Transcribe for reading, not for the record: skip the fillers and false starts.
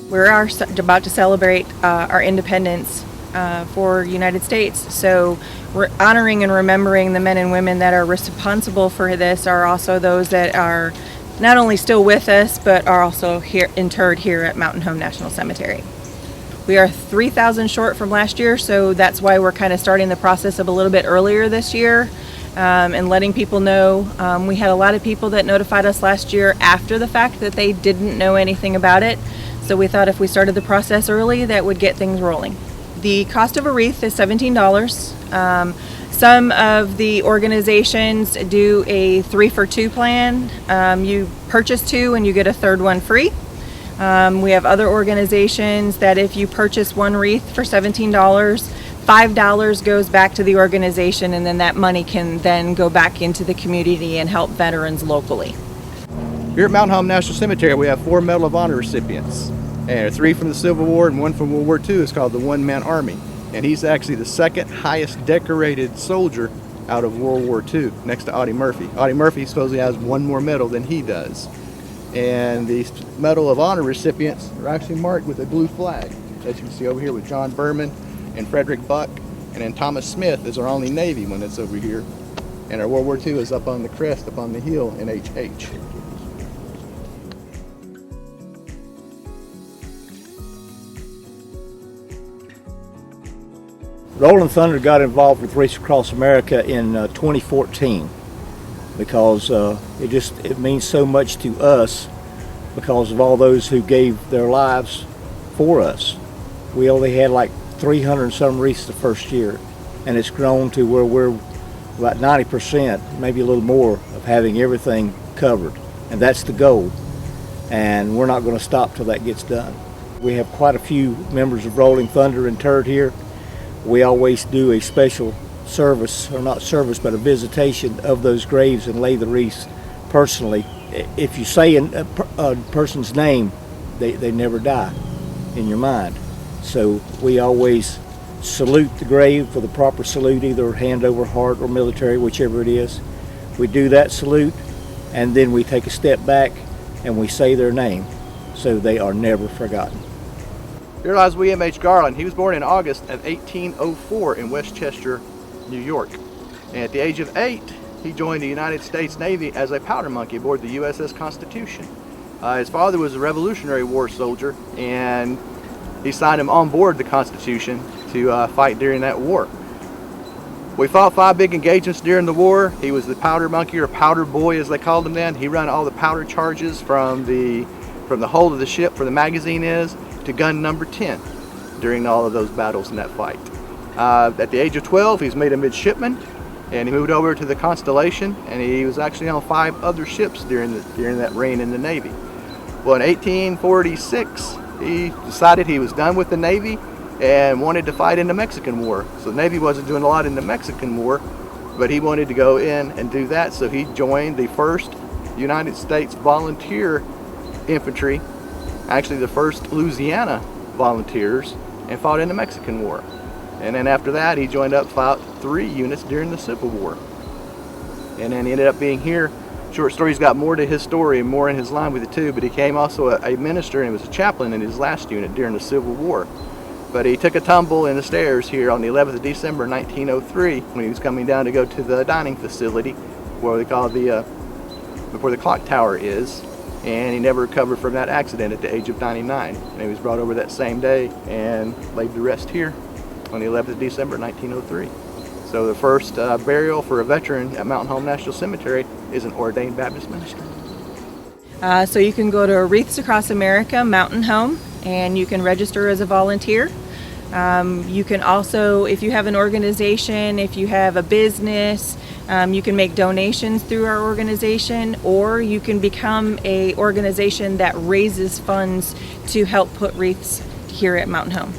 We're about to celebrate our independence for United States, so we're honoring and remembering the men and women that are responsible for this, are also those that are not only still with us, but are also interred here at Mountain Home National Cemetery. We are 3,000 short from last year, so that's why we're kind of starting the process of a little bit earlier this year and letting people know. We had a lot of people that notified us last year after the fact that they didn't know anything about it, so we thought if we started the process early, that would get things rolling. The cost of a wreath is $17. Some of the organizations do a 3-for-2 plan. You purchase 2 and you get a third one free. We have other organizations that if you purchase 1 wreath for $17, $5 goes back to the organization, and then that money can then go back into the community and help veterans locally. Here at Mountain Home National Cemetery, we have 4 Medal of Honor recipients, and 3 from the Civil War and 1 from World War II. Is called the One-Man Army, and he's actually the 2nd highest decorated soldier out of World War II, next to Audie Murphy. Audie Murphy supposedly has 1 more medal than he does. And these Medal of Honor recipients are actually marked with a blue flag, as you can see over here with John Berman and Frederick Buck, and then Thomas Smith is our only Navy one that's over here. And our World War II is up on the crest, up on the hill in HH. Rolling Thunder got involved with Wreaths Across America in 2014 because it means so much to us because of all those who gave their lives for us. We only had like 300 and some wreaths the first year, and it's grown to where we're about 90%, maybe a little more, of having everything covered, and that's the goal, and we're not going to stop till that gets done. We have quite a few members of Rolling Thunder interred here. We always do a special service, or not service, but a visitation of those graves and lay the wreaths personally. If you say a person's name, they never die in your mind. So we always salute the grave with a proper salute, either hand over heart or military, whichever it is. We do that salute, and then we take a step back and we say their name, so they are never forgotten. Here lies William H. Garland. He was born in August of 1804 in Westchester, New York. And at the age of 8, he joined the United States Navy as a powder monkey aboard the USS Constitution. His father was a Revolutionary War soldier, and he signed him on board the Constitution to fight during that war. We fought 5 big engagements during the war. He was the powder monkey, or powder boy as they called him then. He ran all the powder charges from the hold of the ship where the magazine is to gun number 10 during all of those battles in that fight. At the age of 12, he was made a midshipman, and he moved over to the Constellation, and he was actually on 5 other ships during that reign in the Navy. Well, in 1846, he decided he was done with the Navy and wanted to fight in the Mexican War. So the Navy wasn't doing a lot in the Mexican War, but he wanted to go in and do that, so he joined the 1st United States Volunteer Infantry, actually the 1st Louisiana Volunteers, and fought in the Mexican War. And then after that, he joined up, fought 3 units during the Civil War. And then he ended up being here. Short story's got more to his story and more in his line with it too, but he became also a minister and was a chaplain in his last unit during the Civil War. But he took a tumble in the stairs here on the 11th of December 1903 when he was coming down to go to the dining facility where they call before the clock tower is, and he never recovered from that accident at the age of 99. And he was brought over that same day and laid to rest here on the 11th of December 1903. So the first burial for a veteran at Mountain Home National Cemetery is an ordained Baptist minister. So you can go to Wreaths Across America, Mountain Home, and you can register as a volunteer. You can also, if you have an organization, if you have a business, you can make donations through our organization, or you can become an organization that raises funds to help put wreaths here at Mountain Home.